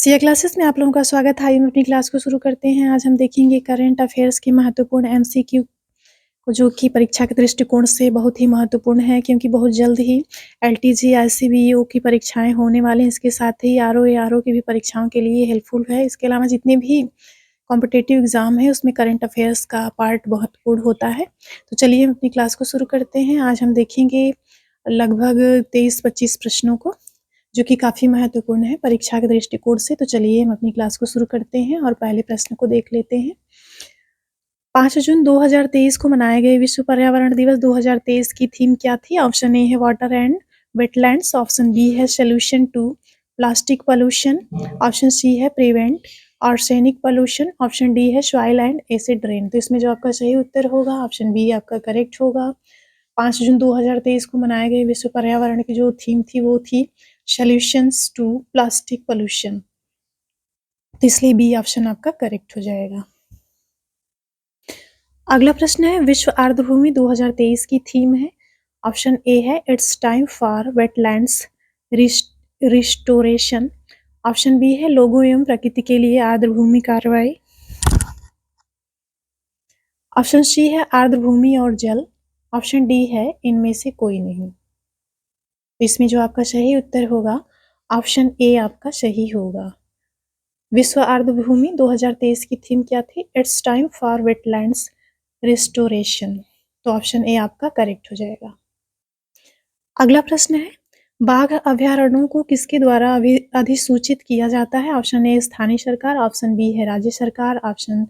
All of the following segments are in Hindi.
सिया क्लासेस में आप लोगों का स्वागत है। आइए हम अपनी क्लास को शुरू करते हैं। आज हम देखेंगे करंट अफेयर्स के महत्वपूर्ण एमसीक्यू को, जो कि परीक्षा के दृष्टिकोण से बहुत ही महत्वपूर्ण है, क्योंकि बहुत जल्द ही एलटीजी, आईसीबीओ की परीक्षाएं होने वाले हैं। इसके साथ ही आरओ एआरओ की भी परीक्षाओं के लिए हेल्पफुल है। इसके अलावा जितने भी कॉम्पिटिटिव एग्जाम है उसमें करंट अफेयर्स का पार्ट महत्वपूर्ण होता है। तो चलिए हम अपनी क्लास को शुरू करते हैं। आज हम देखेंगे लगभग 23-25 प्रश्नों को, जो कि काफ़ी महत्वपूर्ण है परीक्षा के दृष्टिकोण से। तो चलिए हम अपनी क्लास को शुरू करते हैं और पहले प्रश्न को देख लेते हैं। 5 जून 2023 को मनाए गए विश्व पर्यावरण दिवस 2023 की थीम क्या थी? ऑप्शन ए है water and wetlands, option B है solution to plastic pollution, option C है prevent arsenic pollution, option D है सॉइल एंड एसिड रेन। तो इसमें जो आपका सही उत्तर होगा ऑप्शन बी आपका करेक्ट होगा। 5 जून 2023 को मनाए गए विश्व पर्यावरण की जो थीम थी वो थी सॉल्यूशंस टू प्लास्टिक पोल्यूशन। तो इसलिए बी ऑप्शन आपका करेक्ट हो जाएगा। अगला प्रश्न है विश्व आर्द्रभूमि 2023 की थीम है। ऑप्शन ए है it's time for wetlands restoration, option B है लोगों एवं प्रकृति के लिए आर्द्रभूमि कार्रवाई, ऑप्शन सी है आर्द्रभूमि और जल, ऑप्शन डी है इनमें से कोई नहीं। इसमें जो आपका सही उत्तर होगा ऑप्शन ए आपका सही होगा। विश्व आर्द्रभूमि 2023 की थीम क्या थी? It's time for wetlands restoration. तो ऑप्शन ए आपका करेक्ट हो जाएगा। अगला प्रश्न है बाघ अभयारण्यों को किसके द्वारा अधिसूचित किया जाता है? ऑप्शन ए स्थानीय सरकार, ऑप्शन बी है राज्य सरकार, ऑप्शन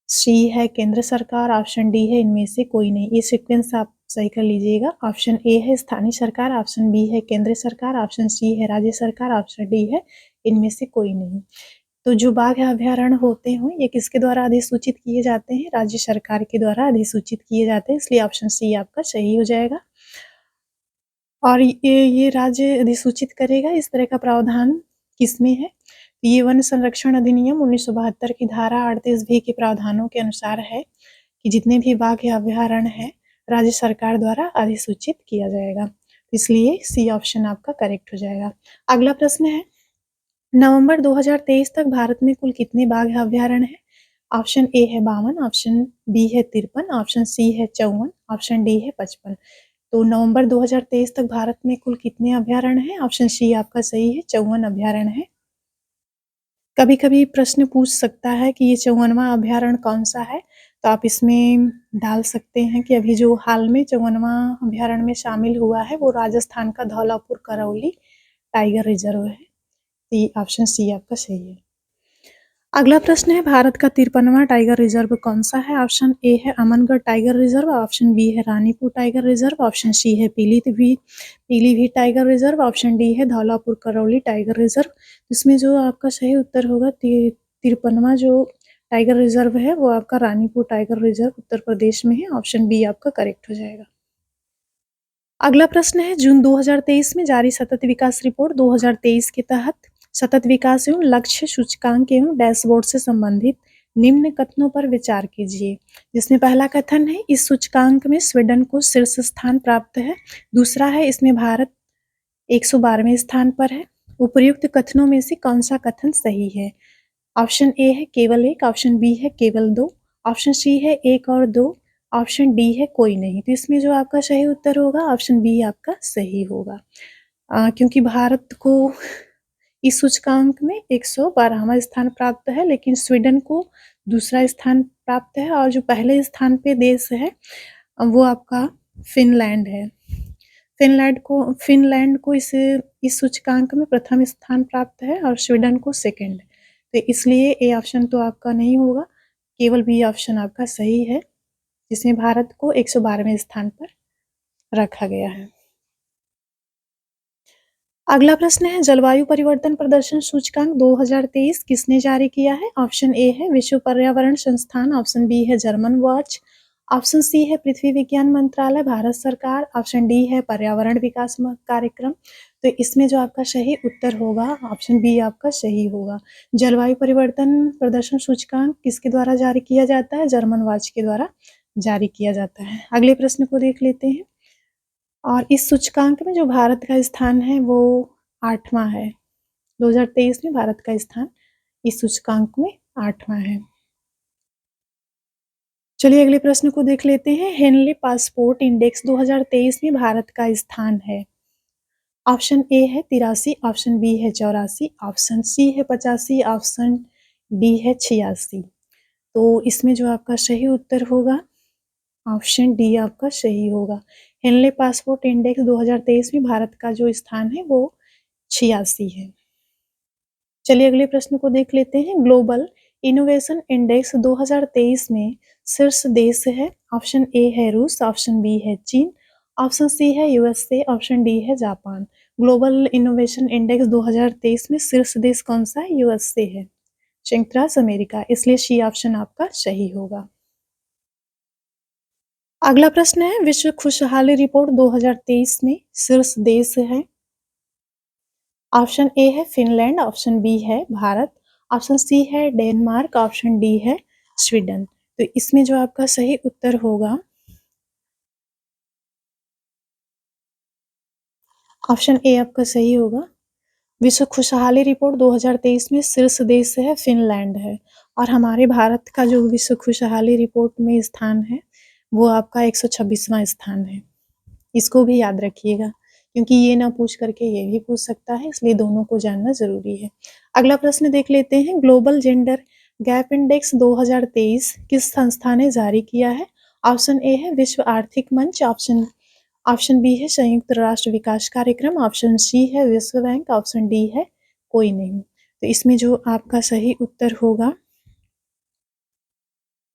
सी है केंद्र सरकार, ऑप्शन डी है इनमें से कोई नहीं। ये सीक्वेंस आप सही कर लीजिएगा। ऑप्शन ए है स्थानीय सरकार, ऑप्शन बी है केंद्र सरकार, ऑप्शन सी है राज्य सरकार, ऑप्शन डी है इनमें से कोई नहीं। तो जो बाघ अभयारण्य होते हैं ये किसके द्वारा अधिसूचित किए जाते हैं? राज्य सरकार के द्वारा अधिसूचित किए जाते हैं, इसलिए ऑप्शन सी आपका सही हो जाएगा। और ये राज्य अधिसूचित करेगा, इस तरह का प्रावधान किसमें है? ये वन संरक्षण अधिनियम 1972 की धारा 38 भी के प्रावधानों के अनुसार है कि जितने भी बाघ या अभयारण्य है राज्य सरकार द्वारा अधिसूचित किया जाएगा, इसलिए सी ऑप्शन आपका करेक्ट हो जाएगा। अगला प्रश्न है नवंबर 2023 तक भारत में कुल कितने बाघ अभयारण्य है? ऑप्शन ए है 52, ऑप्शन बी है 53, ऑप्शन सी है 54, ऑप्शन डी है 55। तो नवंबर 2023 तक भारत में कुल कितने अभयारण्य हैं? ऑप्शन सी आपका सही है, 54 अभयारण्य है। कभी कभी प्रश्न पूछ सकता है कि ये 54वां अभयारण्य कौन सा है, तो आप इसमें डाल सकते हैं कि अभी जो हाल में 54वां अभयारण्य में शामिल हुआ है वो राजस्थान का धौलापुर करौली टाइगर रिजर्व है। तो ऑप्शन सी आपका सही है। अगला प्रश्न है भारत का 53वां टाइगर रिजर्व कौन सा है? ऑप्शन ए है Amangarh tiger reserve, option B है Ranipur tiger reserve, option C है Pilibhit tiger reserve, option D है धौलापुर करौली टाइगर रिजर्व। इसमें जो आपका सही उत्तर होगा 53वां जो टाइगर रिजर्व है वो आपका रानीपुर टाइगर रिजर्व उत्तर प्रदेश में है, ऑप्शन बी आपका करेक्ट हो जाएगा। अगला प्रश्न है जून 2023 में जारी सतत विकास रिपोर्ट 2023 के तहत सतत विकास एवं लक्ष्य सूचकांक एवं डैशबोर्ड से संबंधित निम्न कथनों पर विचार कीजिए। जिसमें पहला कथन है इस सूचकांक में स्वीडन को शीर्ष स्थान प्राप्त है, दूसरा है इसमें भारत 112वें स्थान पर है। उपर्युक्त कथनों में से कौन सा कथन सही है? ऑप्शन ए है केवल एक, ऑप्शन बी है केवल दो, ऑप्शन सी है एक और दो, ऑप्शन डी है कोई नहीं। तो इसमें जो आपका सही उत्तर होगा ऑप्शन बी आपका सही होगा, क्योंकि भारत को इस सूचकांक में 112वां स्थान प्राप्त है, लेकिन स्वीडन को दूसरा स्थान प्राप्त है, और जो पहले स्थान पे देश है वो आपका फिनलैंड है। फिनलैंड को इस सूचकांक में प्रथम स्थान प्राप्त है और स्वीडन को सेकंड। तो इसलिए ए ऑप्शन तो आपका नहीं होगा, केवल बी ऑप्शन आपका सही है, जिसमें भारत को 112वें स्थान पर रखा गया है। अगला प्रश्न है जलवायु परिवर्तन प्रदर्शन सूचकांक 2023 किसने जारी किया है? ऑप्शन ए है विश्व पर्यावरण संस्थान, ऑप्शन बी है जर्मन वॉच, ऑप्शन सी है पृथ्वी विज्ञान मंत्रालय भारत सरकार, ऑप्शन डी है पर्यावरण विकास कार्यक्रम। तो इसमें जो आपका सही उत्तर होगा ऑप्शन बी आपका सही होगा। जलवायु परिवर्तन प्रदर्शन सूचकांक किसके द्वारा जारी किया जाता है? जर्मन वॉच के द्वारा जारी किया जाता है। अगले प्रश्न को देख लेते हैं। और इस सूचकांक में जो भारत का स्थान है वो 8वां है। 2023 में भारत का स्थान इस सूचकांक में 8वां है। चलिए अगले प्रश्न को देख लेते हैं। हेनले पासपोर्ट इंडेक्स 2023 में भारत का स्थान है। ऑप्शन ए है 83, ऑप्शन बी है 84, ऑप्शन सी है 85, ऑप्शन डी है 86। तो इसमें जो आपका सही उत्तर होगा ऑप्शन डी आपका सही होगा। हेनले पासपोर्ट इंडेक्स 2023 में भारत का जो स्थान है वो 86 है। चलिए अगले प्रश्न को देख लेते हैं। ग्लोबल इनोवेशन इंडेक्स 2023 में शीर्ष देश है। ऑप्शन ए है रूस, ऑप्शन बी है चीन, ऑप्शन सी है यूएसए, ऑप्शन डी है जापान। ग्लोबल इनोवेशन इंडेक्स 2023 में शीर्ष देश कौन सा है? यूएसए है, संयुक्त राज्य अमेरिका, इसलिए सी ऑप्शन आपका सही होगा। अगला प्रश्न है विश्व खुशहाली रिपोर्ट 2023 में शीर्ष देश है। ऑप्शन ए है फिनलैंड, ऑप्शन बी है भारत, ऑप्शन सी है डेनमार्क, ऑप्शन डी है स्वीडन। तो इसमें जो आपका सही उत्तर होगा ऑप्शन ए आपका सही होगा। विश्व खुशहाली रिपोर्ट 2023 में शीर्ष देश है फिनलैंड है, और हमारे भारत का जो विश्व खुशहाली रिपोर्ट में स्थान है वो आपका 126वां स्थान है। इसको भी याद रखिएगा, क्योंकि ये ना पूछ करके ये भी पूछ सकता है, इसलिए दोनों को जानना जरूरी है। अगला प्रश्न देख लेते हैं। ग्लोबल जेंडर गैप इंडेक्स 2023 किस संस्था ने जारी किया है? ऑप्शन ए है विश्व आर्थिक मंच, ऑप्शन बी है संयुक्त राष्ट्र विकास कार्यक्रम, ऑप्शन सी है विश्व बैंक, ऑप्शन डी है कोई नहीं। तो इसमें जो आपका सही उत्तर होगा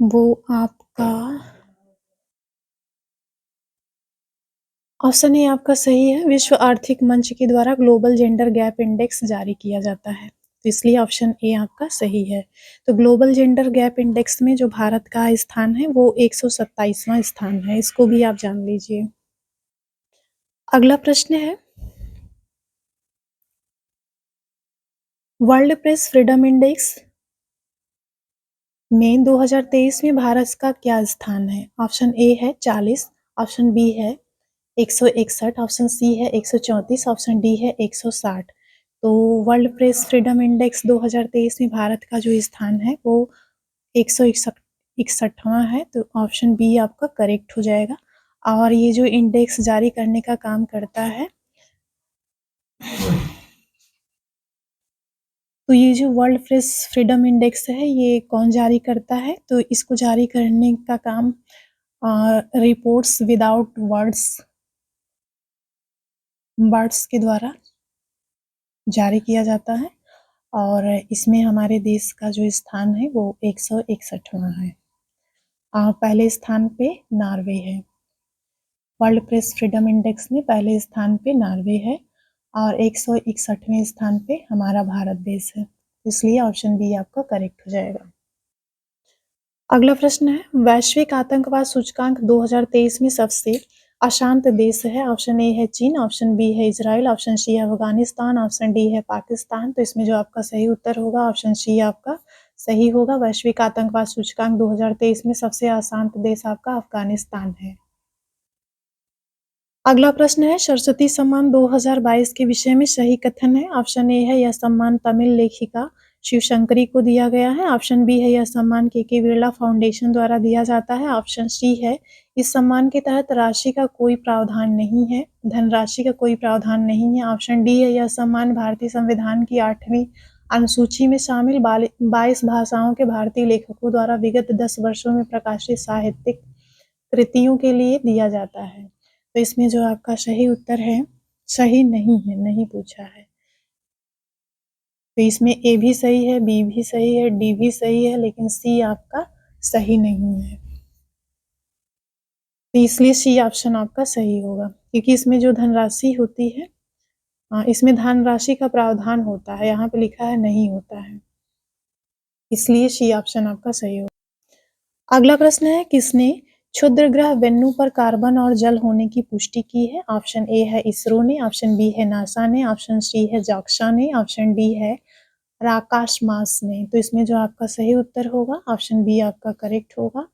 वो आपका ऑप्शन ए आपका सही है। विश्व आर्थिक मंच के द्वारा ग्लोबल जेंडर गैप इंडेक्स जारी किया जाता है, तो इसलिए ऑप्शन ए आपका सही है। तो ग्लोबल जेंडर गैप इंडेक्स में जो भारत का स्थान है वो 127वां स्थान है, इसको भी आप जान लीजिए। अगला प्रश्न है वर्ल्ड प्रेस फ्रीडम इंडेक्स में 2023 में भारत का क्या स्थान है? ऑप्शन ए है 40, ऑप्शन बी है 161, ऑप्शन सी है 134, ऑप्शन डी है 160। तो वर्ल्ड प्रेस फ्रीडम इंडेक्स 2023 में भारत का जो स्थान है वो 161वां है, तो ऑप्शन बी आपका करेक्ट हो जाएगा। और ये जो इंडेक्स जारी करने का काम करता है, तो ये जो वर्ल्ड प्रेस फ्रीडम इंडेक्स है ये कौन जारी करता है? तो इसको जारी करने का काम रिपोर्ट्स विदाउट बर्ड्स के द्वारा जारी किया जाता है, और इसमें हमारे देश का जो स्थान है वो 161वां है। पहले स्थान पे नॉर्वे है। वर्ल्ड प्रेस फ्रीडम इंडेक्स में पहले स्थान पे नॉर्वे है और 161वें स्थान पे हमारा भारत देश है, इसलिए ऑप्शन बी आपका करेक्ट हो जाएगा। अगला प्रश्न है वैश्विक आतंकवाद सूचकांक 2023 में सबसे अशांत देश है। ऑप्शन ए है चीन, ऑप्शन बी है इजराइल, ऑप्शन सी है अफगानिस्तान, ऑप्शन डी है पाकिस्तान। तो इसमें जो आपका सही उत्तर होगा ऑप्शन सी आपका सही होगा। वैश्विक आतंकवाद सूचकांक 2023 में सबसे अशांत देश आपका अफगानिस्तान है। अगला प्रश्न है सरस्वती सम्मान 2022 के विषय में सही कथन है। ऑप्शन ए है यह सम्मान तमिल लेखिका शिवशंकरी को दिया गया है, ऑप्शन बी है यह सम्मान के बिरला फाउंडेशन द्वारा दिया जाता है, ऑप्शन सी है इस सम्मान के तहत राशि का कोई प्रावधान नहीं है, धनराशि का कोई प्रावधान नहीं है, ऑप्शन डी है यह सम्मान भारतीय संविधान की 8वीं अनुसूची में शामिल 22 भाषाओं के भारतीय लेखकों द्वारा विगत 10 वर्षों में प्रकाशित साहित्यिक कृतियों के लिए दिया जाता है। तो इसमें जो आपका सही उत्तर है सही नहीं है, नहीं पूछा है। तो इसमें ए भी सही है, बी भी सही है, डी भी सही है, लेकिन सी आपका सही नहीं है, तो इसलिए सी ऑप्शन आपका सही होगा, क्योंकि इसमें जो धनराशि होती है इसमें धनराशि का प्रावधान होता है, यहाँ पे लिखा है नहीं होता है, इसलिए सी ऑप्शन आपका सही होगा। अगला प्रश्न है किसने क्षुद्र ग्रह वेन्यू पर कार्बन और जल होने की पुष्टि की है? ऑप्शन ए है इसरो ने, ऑप्शन बी है नासा ने, ऑप्शन सी है जाक्सा ने, ऑप्शन डी है राकाश मास ने। तो इसमें जो आपका सही उत्तर होगा ऑप्शन बी आपका करेक्ट होगा।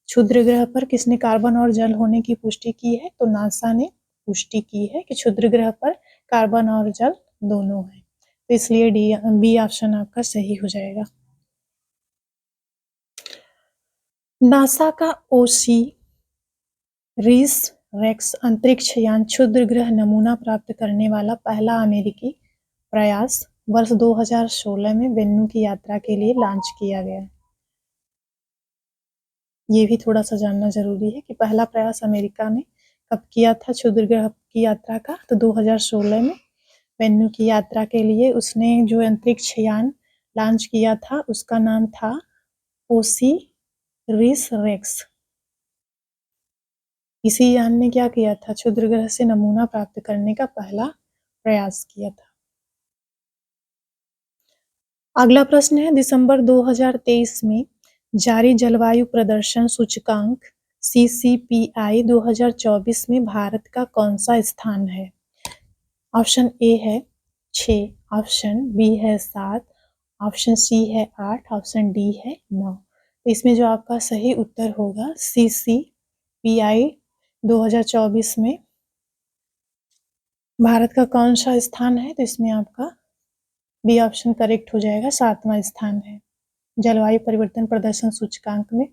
क्षुद्र ग्रह पर किसने कार्बन और जल होने की पुष्टि की है? तो नासा ने पुष्टि की है कि क्षुद्र ग्रह पर कार्बन और जल दोनों है, तो इसलिए बी ऑप्शन आपका सही हो जाएगा। नासा का ओसिरिस रेक्स अंतरिक्ष यान क्षुद्र ग्रह नमूना प्राप्त करने वाला पहला अमेरिकी प्रयास वर्ष 2016 में वेन्यू की यात्रा के लिए लॉन्च किया गया। ये भी थोड़ा सा जानना जरूरी है कि पहला प्रयास अमेरिका ने कब किया था क्षुद्र ग्रह की यात्रा का, तो 2016 में वेन्यू की यात्रा के लिए उसने जो अंतरिक्ष यान लॉन्च किया था उसका नाम था ओसिरिस रेक्स। इसी यान ने क्या किया था, क्षुद्र ग्रह से नमूना प्राप्त करने का पहला प्रयास किया था। अगला प्रश्न है, दिसंबर 2023 में जारी जलवायु प्रदर्शन सूचकांक CCPI 2024 में भारत का कौन सा स्थान है? ऑप्शन ए है 6, ऑप्शन बी है 7, ऑप्शन सी है 8, ऑप्शन डी है 9। तो इसमें जो आपका सही उत्तर होगा CCPI 2024 में भारत का कौन सा स्थान है, तो इसमें आपका बी ऑप्शन करेक्ट हो जाएगा, 7वां स्थान है। जलवायु परिवर्तन प्रदर्शन सूचकांक में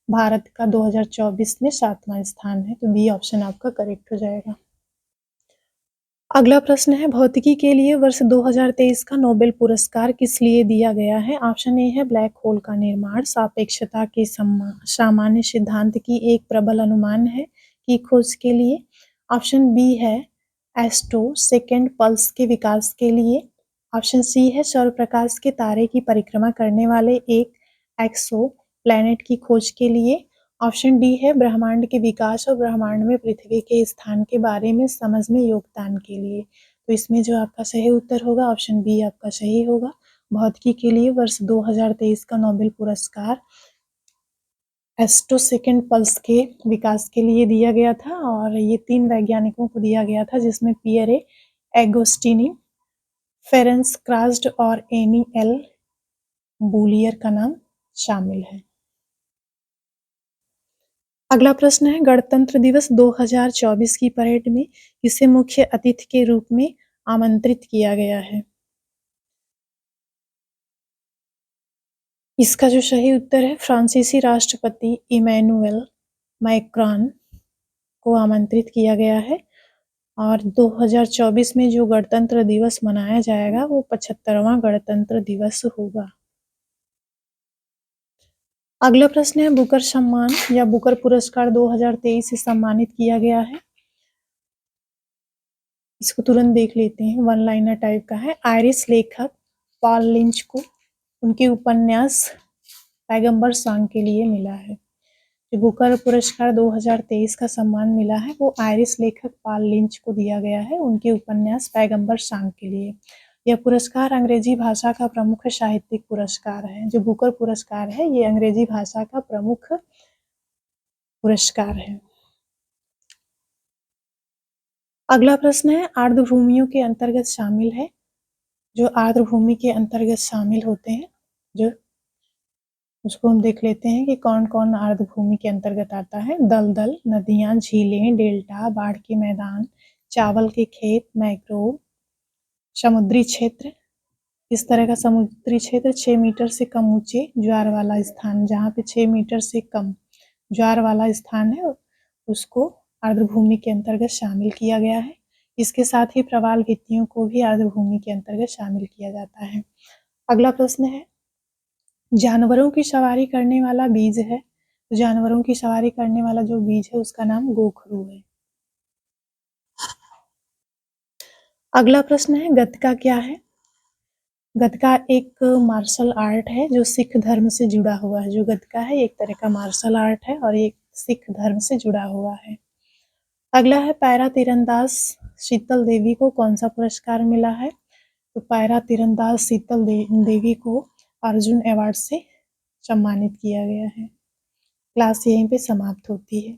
भारत का 2024 में 7वां स्थान है, तो बी ऑप्शन आपका करेक्ट हो जाएगा। अगला प्रश्न है, भौतिकी के लिए वर्ष 2023 का नोबेल पुरस्कार किस लिए दिया गया है? ऑप्शन ए है ब्लैक होल का निर्माण सापेक्षता के सामान्य सिद्धांत की एक प्रबल अनुमान है की खोज के लिए। ऑप्शन बी है एस्ट्रो सेकेंड पल्स के विकास के लिए। ऑप्शन सी है सौर प्रकाश के तारे की परिक्रमा करने वाले एक एक्सो प्लैनेट की खोज के लिए। ऑप्शन डी है ब्रह्मांड के विकास और ब्रह्मांड में पृथ्वी के स्थान के बारे में समझ में योगदान के लिए। तो इसमें जो आपका सही उत्तर होगा ऑप्शन बी आपका सही होगा। भौतिकी के लिए वर्ष 2023 का नोबेल पुरस्कार एस्ट्रो सेकेंड पल्स के विकास के लिए दिया गया था और ये 3 वैज्ञानिकों को दिया गया था, जिसमें पियरे एगोस्टिनी, फेरेंस क्रास्ड और एनी एल बूलियर का नाम शामिल है। अगला प्रश्न है, गणतंत्र दिवस 2024 की परेड में किसे मुख्य अतिथि के रूप में आमंत्रित किया गया है? इसका जो सही उत्तर है, फ्रांसीसी राष्ट्रपति इमैनुअल मैक्रॉन को आमंत्रित किया गया है और 2024 में जो गणतंत्र दिवस मनाया जाएगा वो 75वां गणतंत्र दिवस होगा। अगला प्रश्न है, बुकर सम्मान या बुकर पुरस्कार 2023 से सम्मानित किया गया है। इसको तुरंत देख लेते हैं, वन लाइनर टाइप का है। आयरिश लेखक पॉल लिंच को उनके उपन्यास पैगंबर सॉन्ग के लिए मिला है। जो बुकर पुरस्कार 2023 का सम्मान मिला है वो आयरिश लेखक पॉल लिंच को दिया गया है उनके उपन्यास पैगंबर सॉन्ग के लिए। यह पुरस्कार अंग्रेजी भाषा का प्रमुख साहित्यिक पुरस्कार है। जो बुकर पुरस्कार है ये अंग्रेजी भाषा का प्रमुख पुरस्कार है। अगला प्रश्न है, आर्द्रभूमियों के अंतर्गत शामिल है। जो आर्द्रभूमि के अंतर्गत शामिल होते हैं जो उसको हम देख लेते हैं कि कौन कौन आर्द्रभूमि के अंतर्गत आता है। दलदल, नदियां, झीलें, डेल्टा, बाढ़ के मैदान, चावल के खेत, मैंग्रोव, समुद्री क्षेत्र। इस तरह का समुद्री क्षेत्र 6 मीटर से कम ऊंचे ज्वार वाला स्थान, जहाँ पे 6 मीटर से कम ज्वार वाला स्थान है उसको आर्द्रभूमि के अंतर्गत शामिल किया गया है। इसके साथ ही प्रवाल भित्तियों को भी आर्द्रभूमि के अंतर्गत शामिल किया जाता है। अगला प्रश्न है, जानवरों की सवारी करने वाला बीज है। तो जानवरों की सवारी करने वाला जो बीज है उसका नाम गोखरू है। अगला प्रश्न है, गतका क्या है? गतका एक मार्शल आर्ट है जो सिख धर्म से जुड़ा हुआ है। जो गतका है एक तरह का मार्शल आर्ट है और एक सिख धर्म से जुड़ा हुआ है। अगला है, पैरा तीरंदाज शीतल देवी को कौन सा पुरस्कार मिला है? तो पैरा तीरंदाज शीतल देवी को अर्जुन अवार्ड से सम्मानित किया गया है। क्लास यहीं पे समाप्त होती है।